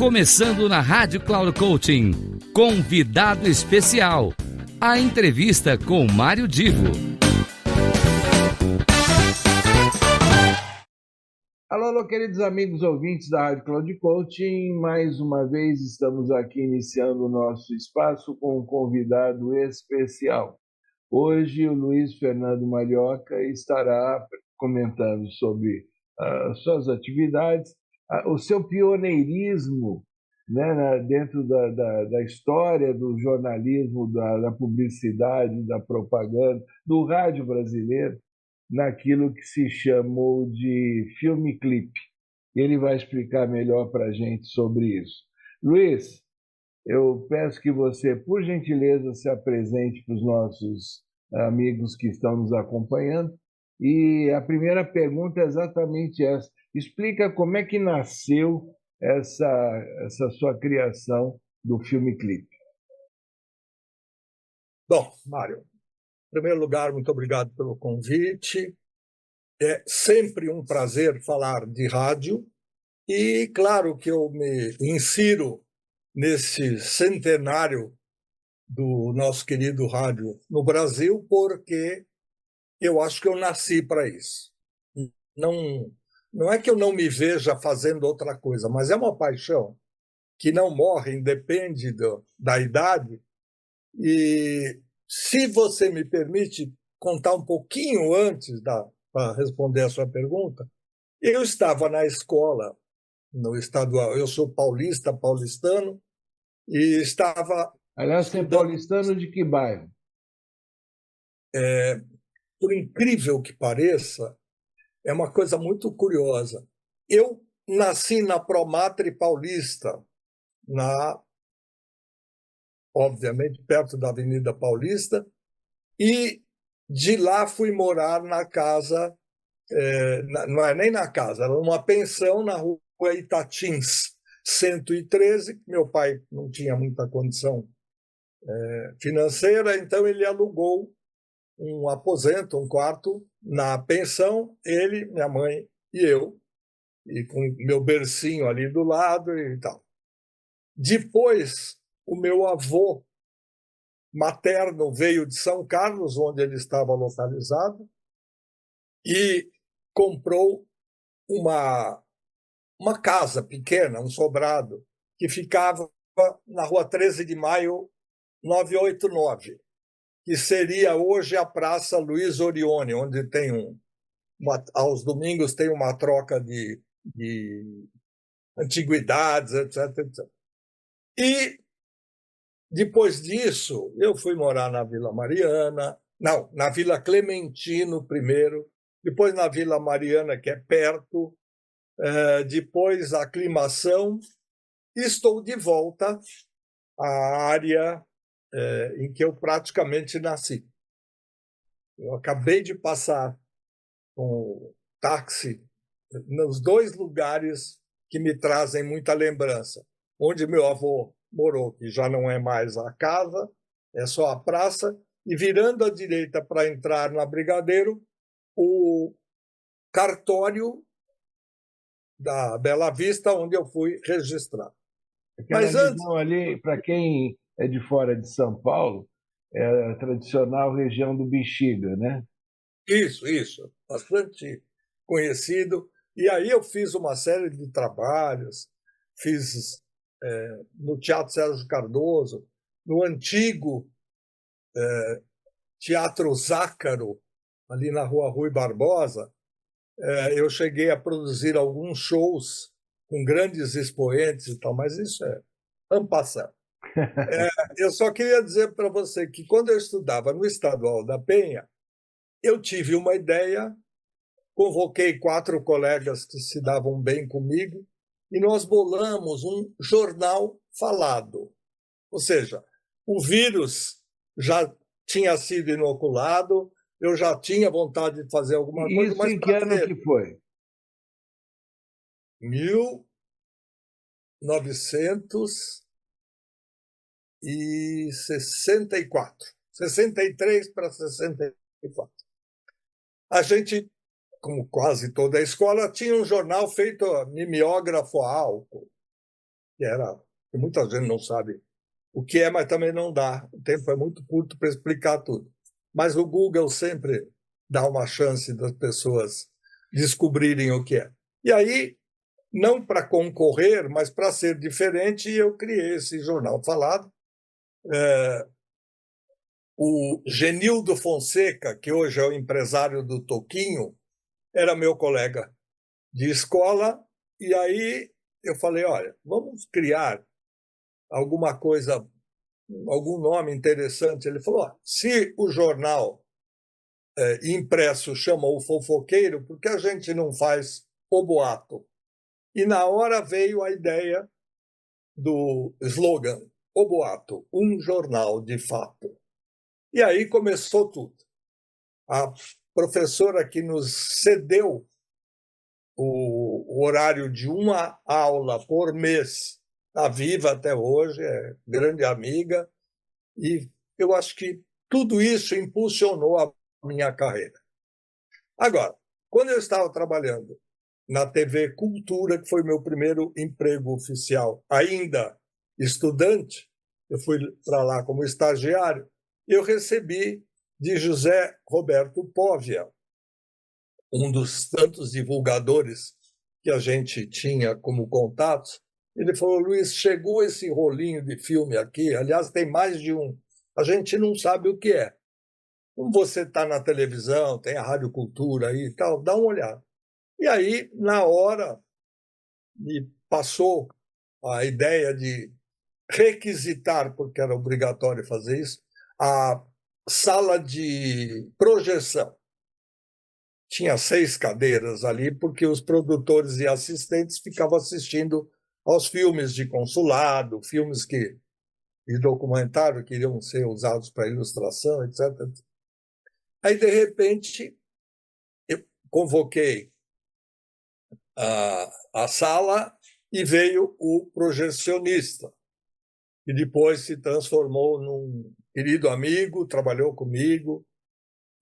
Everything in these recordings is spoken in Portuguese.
começando na Rádio Cloud Coaching. Convidado especial. A entrevista com Mário Divo. Alô, queridos amigos ouvintes da Rádio Cloud Coaching. Mais uma vez estamos aqui iniciando o nosso espaço com um convidado especial. Hoje o Luiz Fernando Marioca estará comentando sobre suas atividades, o seu pioneirismo, né, dentro da história do jornalismo, da publicidade, da propaganda, do rádio brasileiro, naquilo que se chamou de filme-clipe. Ele vai explicar melhor para a gente sobre isso. Luiz, eu peço que você, por gentileza, se apresente para os nossos amigos que estão nos acompanhando. E a primeira pergunta é exatamente essa. Explica como é que nasceu essa sua criação do filme-clipe. Bom, Mário, em primeiro lugar, muito obrigado pelo convite. É sempre um prazer falar de rádio e, claro, que eu me insiro nesse centenário do nosso querido rádio no Brasil, porque eu acho que eu nasci para isso. Não é que eu não me veja fazendo outra coisa, mas é uma paixão que não morre, independe da idade. E se você me permite contar um pouquinho antes para responder a sua pergunta, eu estava na escola, no estadual, eu sou paulistano, e estava... Aliás, você é paulistano de que bairro? Por incrível que pareça, é uma coisa muito curiosa. Eu nasci na Promatre Paulista, obviamente perto da Avenida Paulista, e de lá fui morar na casa, não é nem na casa, era uma pensão na rua Itatins, 113. Meu pai não tinha muita condição financeira, então ele alugou um aposento, um quarto na pensão, ele, minha mãe e eu, e com meu bercinho ali do lado e tal. Depois, o meu avô materno veio de São Carlos, onde ele estava localizado, e comprou uma casa pequena, um sobrado, que ficava na rua 13 de Maio, 989, que seria hoje a Praça Luiz Orione, onde tem aos domingos tem uma troca de antiguidades, etc, etc. E depois disso, eu fui morar na Vila Mariana, não, na Vila Clementino primeiro, depois na Vila Mariana, que é perto, depois a Aclimação, e estou de volta à área em que eu praticamente nasci. Eu acabei de passar com o táxi nos dois lugares que me trazem muita lembrança. Onde meu avô morou, que já não é mais a casa, é só a praça, e virando à direita para entrar na Brigadeiro, o cartório da Bela Vista, onde eu fui registrar. Aquela região ali, para quem é de fora de São Paulo, é a tradicional região do Bexiga, né? Isso, bastante conhecido. E aí eu fiz uma série de trabalhos, fiz no Teatro Sérgio Cardoso, no antigo Teatro Zácaro, ali na Rua Rui Barbosa. Eu cheguei a produzir alguns shows com grandes expoentes e tal, mas isso é en passant. Eu só queria dizer para você que quando eu estudava no Estadual da Penha, eu tive uma ideia, convoquei 4 colegas que se davam bem comigo e nós bolamos um jornal falado. Ou seja, o vírus já tinha sido inoculado, eu já tinha vontade de fazer alguma coisa, Isso mas em que ano que foi? 1964. 63 para 64. A gente, como quase toda a escola, tinha um jornal feito a mimeógrafo a álcool. que muita gente não sabe o que é, mas também não dá. O tempo é muito curto para explicar tudo. Mas o Google sempre dá uma chance das pessoas descobrirem o que é. E aí, não para concorrer, mas para ser diferente, eu criei esse jornal falado. O Genildo Fonseca, que hoje é o empresário do Toquinho, era meu colega de escola, e aí eu falei, olha, vamos criar alguma coisa, algum nome interessante. Ele falou, se o jornal impresso chama O Fofoqueiro, por que a gente não faz O Boato? E na hora veio a ideia do slogan, O Boato, um jornal de fato. E aí começou tudo. A professora que nos cedeu o horário de uma aula por mês está viva até hoje, é grande amiga, e eu acho que tudo isso impulsionou a minha carreira. Agora, quando eu estava trabalhando na TV Cultura, que foi meu primeiro emprego oficial, ainda estudante, eu fui para lá como estagiário, eu recebi de José Roberto Póvia, um dos tantos divulgadores que a gente tinha como contatos. Ele falou, Luiz, chegou esse rolinho de filme aqui, aliás, tem mais de um, a gente não sabe o que é. Como você está na televisão, tem a Rádio Cultura aí e tal, dá uma olhada. E aí, na hora, me passou a ideia de requisitar, porque era obrigatório fazer isso, a sala de projeção. Tinha 6 cadeiras ali, porque os produtores e assistentes ficavam assistindo aos filmes de consulado, filmes de documentário que iriam ser usados para ilustração, etc. Aí, de repente, eu convoquei a sala e veio o projecionista, que depois se transformou num querido amigo, trabalhou comigo,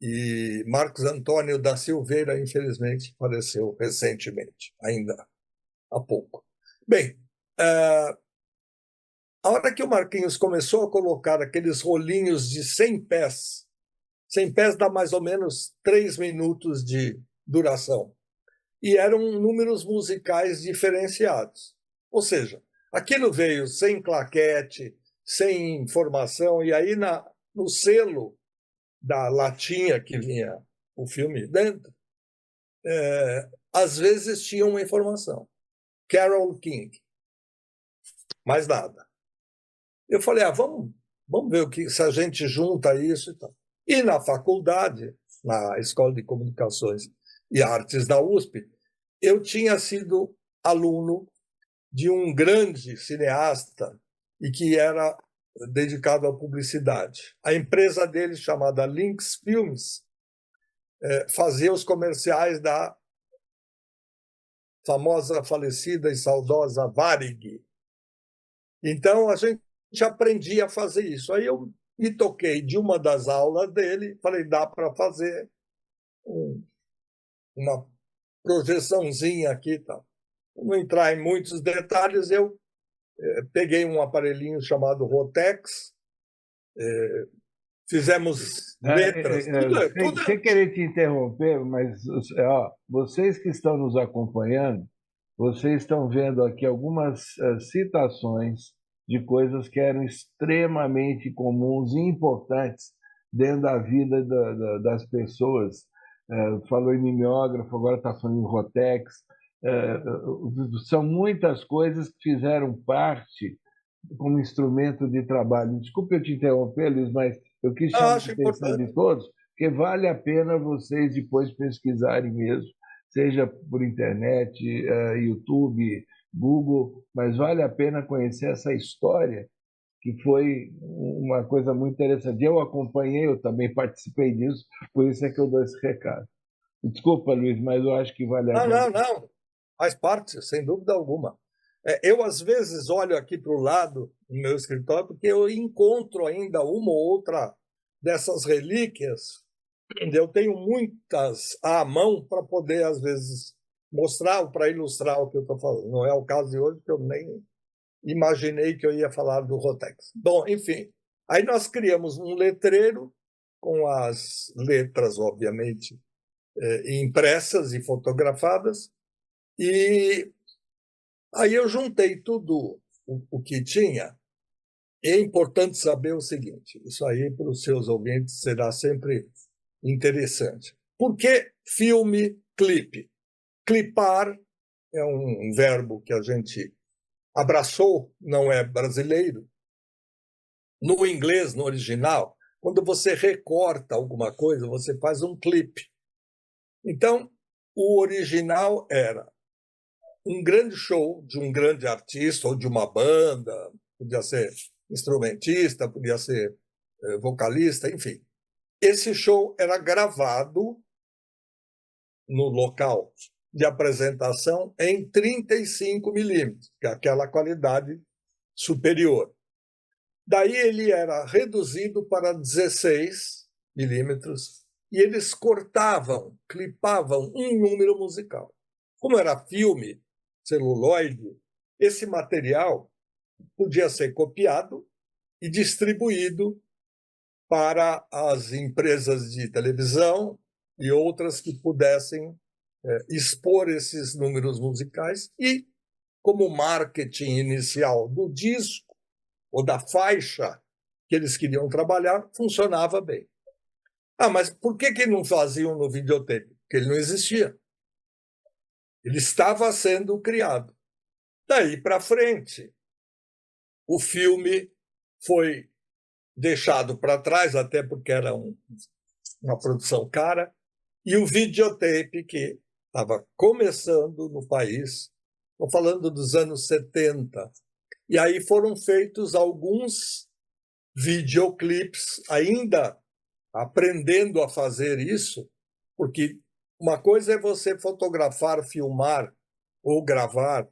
e Marcos Antônio da Silveira, infelizmente, faleceu recentemente, ainda há pouco. Bem, a hora que o Marquinhos começou a colocar aqueles rolinhos de 100 pés dá mais ou menos 3 minutos de duração, e eram números musicais diferenciados. Ou seja, aquilo veio sem claquete, sem informação, e aí no selo da latinha que vinha o filme dentro, às vezes tinha uma informação. Carole King. Mais nada. Eu falei, vamos ver se a gente junta isso e tal. E na faculdade, na Escola de Comunicações e Artes da USP, eu tinha sido aluno de um grande cineasta e que era dedicado à publicidade. A empresa dele, chamada Lynx Filmes, fazia os comerciais da famosa, falecida e saudosa Varig. Então, a gente aprendia a fazer isso. Aí eu me toquei de uma das aulas dele, falei, dá para fazer uma projeçãozinha aqui e tal. Não entrar em muitos detalhes, eu peguei um aparelhinho chamado Rotex, fizemos letras, tudo. Sem querer te interromper, mas vocês que estão nos acompanhando, vocês estão vendo aqui algumas citações de coisas que eram extremamente comuns e importantes dentro da vida das pessoas. Falou em mimeógrafo, agora está falando em Rotex. São muitas coisas que fizeram parte como instrumento de trabalho. Desculpe eu te interromper, Luiz, mas eu quis chamar a atenção de todos, porque vale a pena vocês depois pesquisarem mesmo, seja por internet, YouTube, Google, mas vale a pena conhecer essa história, que foi uma coisa muito interessante. Eu acompanhei, eu também participei disso, por isso é que eu dou esse recado. Desculpa, Luiz, mas eu acho que vale a pena. Não. Faz parte, sem dúvida alguma. Eu, às vezes, olho aqui para o lado no meu escritório porque eu encontro ainda uma ou outra dessas relíquias. Eu tenho muitas à mão para poder, às vezes, mostrar ou para ilustrar o que eu estou falando. Não é o caso de hoje, porque eu imaginei que eu ia falar do Rotex. Bom, enfim, aí nós criamos um letreiro com as letras, obviamente, impressas e fotografadas, e aí eu juntei tudo o que tinha. É importante saber o seguinte, isso aí para os seus ouvintes será sempre interessante. Por que filme, clipe? Clipar é um verbo que a gente abraçou, não é brasileiro. No inglês, no original, quando você recorta alguma coisa, você faz um clipe. Então, o original era um grande show de um grande artista ou de uma banda, podia ser instrumentista, podia ser vocalista, enfim. Esse show era gravado no local de apresentação em 35 milímetros, que é aquela qualidade superior. Daí ele era reduzido para 16 milímetros e eles cortavam, clipavam um número musical. Como era filme, celuloide, esse material podia ser copiado e distribuído para as empresas de televisão e outras que pudessem expor esses números musicais e, como marketing inicial do disco ou da faixa que eles queriam trabalhar, funcionava bem. Mas por que não faziam no videotape? Porque ele não existia. Ele estava sendo criado. Daí para frente, o filme foi deixado para trás, até porque era uma produção cara, e o videotape, que estava começando no país, estou falando dos anos 70, e aí foram feitos alguns videoclipes, ainda aprendendo a fazer isso, porque uma coisa é você fotografar, filmar ou gravar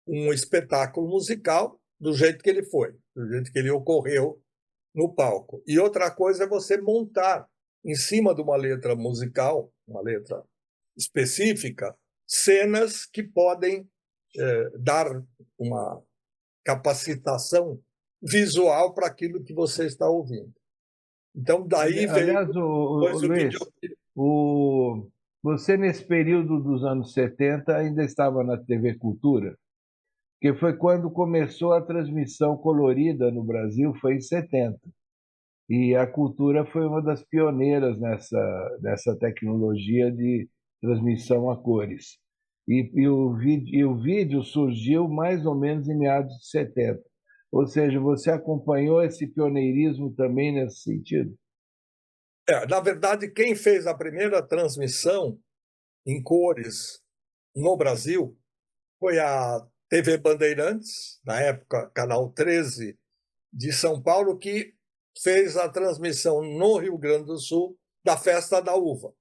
um espetáculo musical do jeito que ele foi, do jeito que ele ocorreu no palco. E outra coisa é você montar em cima de uma letra musical, uma letra específica, cenas que podem dar uma capacitação visual para aquilo que você está ouvindo. Então, daí veio Aliás, Luiz, você nesse período dos anos 70 ainda estava na TV Cultura, que foi quando começou a transmissão colorida no Brasil, foi em 70. E a Cultura foi uma das pioneiras nessa tecnologia de transmissão a cores. E o vídeo surgiu mais ou menos em meados de 70. Ou seja, você acompanhou esse pioneirismo também nesse sentido? Na verdade, quem fez a primeira transmissão em cores no Brasil foi a TV Bandeirantes, na época, Canal 13 de São Paulo, que fez a transmissão no Rio Grande do Sul da Festa da Uva.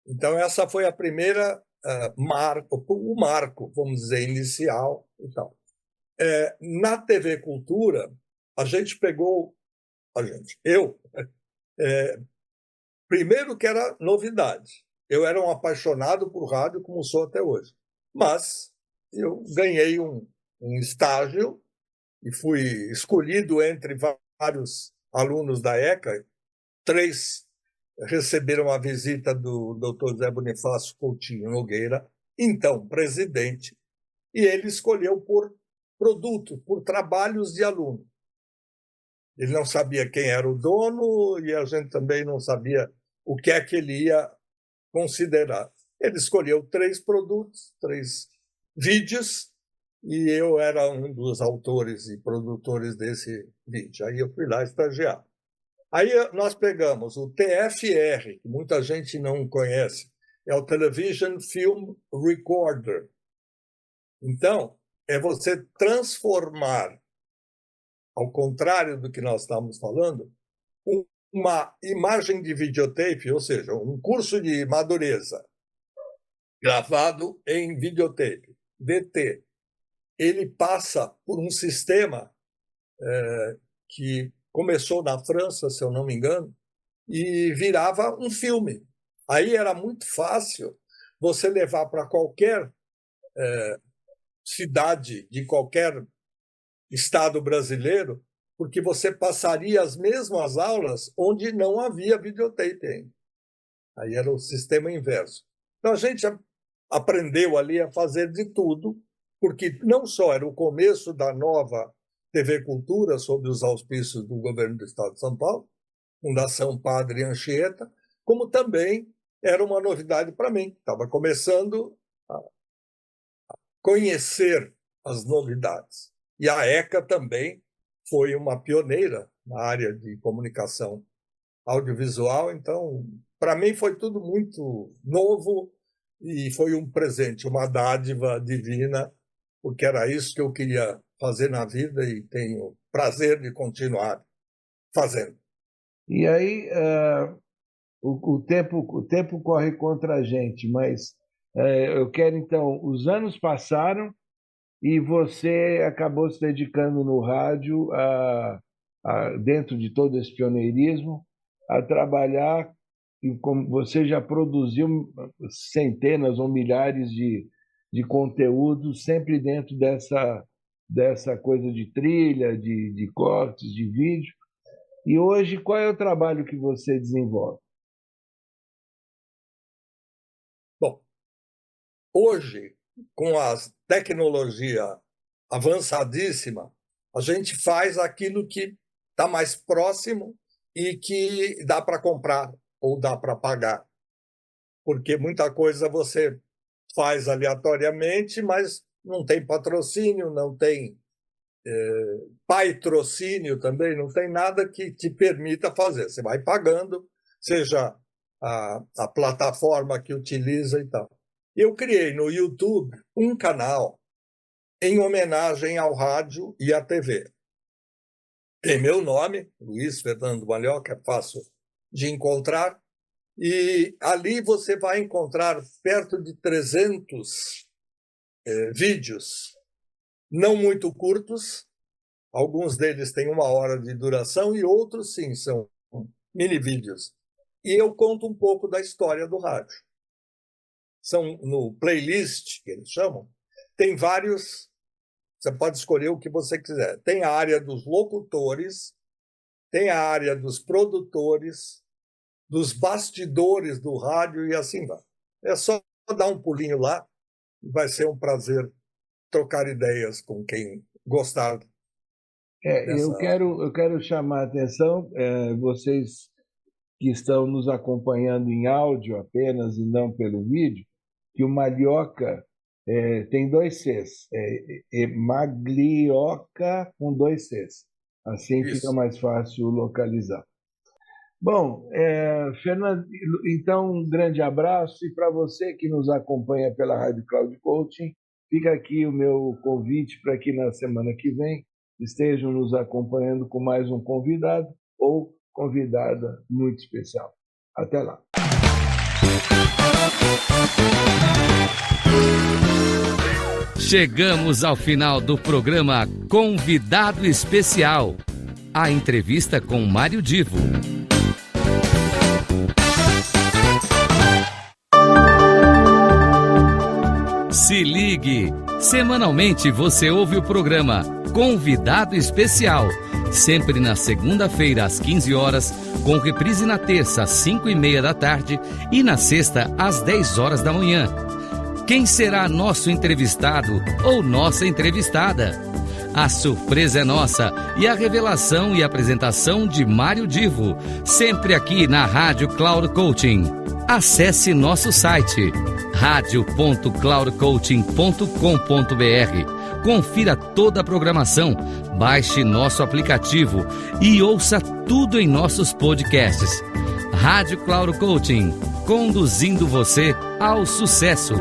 Então, essa foi a primeira o marco, vamos dizer, inicial e tal. Na TV Cultura, a gente pegou, eu, primeiro que era novidade. Eu era um apaixonado por rádio, como sou até hoje. Mas eu ganhei um estágio e fui escolhido entre vários alunos da ECA. 3 receberam a visita do Dr. Zé Bonifácio Coutinho Nogueira, então presidente, e ele escolheu por produto, por trabalhos de aluno. Ele não sabia quem era o dono e a gente também não sabia o que é que ele ia considerar. Ele escolheu 3 produtos, 3 vídeos, e eu era um dos autores e produtores desse vídeo. Aí eu fui lá estagiar. Aí nós pegamos o TFR, que muita gente não conhece, é o Television Film Recorder. Então, é você transformar, ao contrário do que nós estamos falando, uma imagem de videotape, ou seja, um curso de madureza gravado em videotape, DT. Ele passa por um sistema que começou na França, se eu não me engano, e virava um filme. Aí era muito fácil você levar para qualquer cidade de qualquer Estado brasileiro, porque você passaria as mesmas aulas onde não havia videotape ainda. Aí era o sistema inverso. Então a gente aprendeu ali a fazer de tudo, porque não só era o começo da nova TV Cultura, sob os auspícios do governo do Estado de São Paulo, Fundação Padre Anchieta, como também era uma novidade para mim. Estava começando a conhecer as novidades. E a ECA também foi uma pioneira na área de comunicação audiovisual, então, para mim foi tudo muito novo e foi um presente, uma dádiva divina, porque era isso que eu queria fazer na vida e tenho prazer de continuar fazendo. E aí, o tempo corre contra a gente, mas eu quero então, os anos passaram e você acabou se dedicando no rádio, dentro de todo esse pioneirismo, a trabalhar, e como você já produziu centenas ou milhares de conteúdos, sempre dentro dessa coisa de trilha, de cortes, de vídeo. E hoje, qual é o trabalho que você desenvolve? Bom, hoje, com a tecnologia avançadíssima, a gente faz aquilo que está mais próximo e que dá para comprar ou dá para pagar. Porque muita coisa você faz aleatoriamente, mas não tem patrocínio, não tem patrocínio também, não tem nada que te permita fazer. Você vai pagando, seja a plataforma que utiliza e tal. Eu criei no YouTube um canal em homenagem ao rádio e à TV. Tem meu nome, Luiz Fernando Malhoca, é fácil de encontrar, e ali você vai encontrar perto de 300 vídeos, não muito curtos, alguns deles têm 1 hora de duração e outros, sim, são mini vídeos. E eu conto um pouco da história do rádio. São no playlist, que eles chamam, tem vários, você pode escolher o que você quiser. Tem a área dos locutores, tem a área dos produtores, dos bastidores do rádio e assim vai. É só dar um pulinho lá, vai ser um prazer trocar ideias com quem gostar. Eu quero chamar a atenção, vocês que estão nos acompanhando em áudio apenas e não pelo vídeo, que o Malhoca tem 2 Cs, Maglioca com 2 Cs. Assim isso. Fica mais fácil localizar. Bom, Fernando, então um grande abraço, e para você que nos acompanha pela Rádio Cloud Coaching, fica aqui o meu convite para que na semana que vem estejam nos acompanhando com mais um convidado ou convidada muito especial. Até lá. Chegamos ao final do programa Convidado Especial. A entrevista com Mário Divo. Se ligue! Semanalmente você ouve o programa Convidado Especial, sempre na segunda-feira às 15 horas, com reprise na terça às 5:30 da tarde e na sexta às 10 horas da manhã. Quem será nosso entrevistado ou nossa entrevistada? A surpresa é nossa e a revelação e apresentação de Mário Divo, sempre aqui na Rádio Cloud Coaching. Acesse nosso site radio.cloudcoaching.com.br. Confira toda a programação, baixe nosso aplicativo e ouça tudo em nossos podcasts. Rádio Cloud Coaching, conduzindo você ao sucesso.